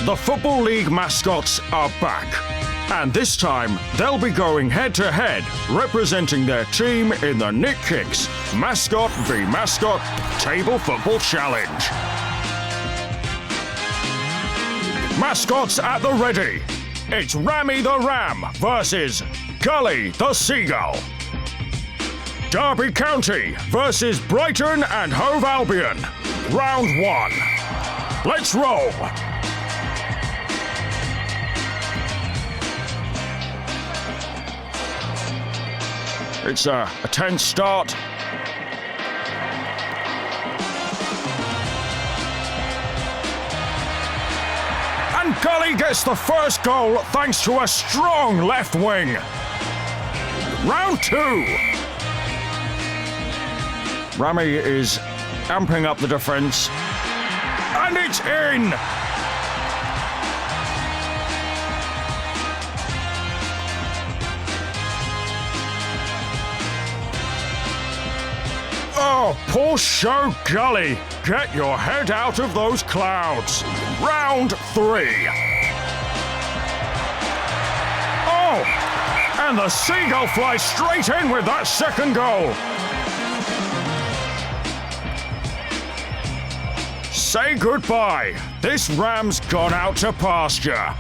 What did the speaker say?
The Football League mascots are back. And this time, they'll be going head-to-head, representing their team in the Nick Kicks Mascot v Mascot Table Football Challenge. Mascots at the ready. It's Rammie the Ram versus Gully the Seagull. Derby County versus Brighton and Hove Albion. Round 1. Let's roll. It's a tense start. And Gully gets the first goal thanks to a strong left wing. Round 2. Rammie is amping up the defence. And it's in! Oh, poor show, Gully. Get your head out of those clouds. Round 3. Oh! And the Seagull flies straight in with that second goal. Say goodbye. This Ram's gone out to pasture.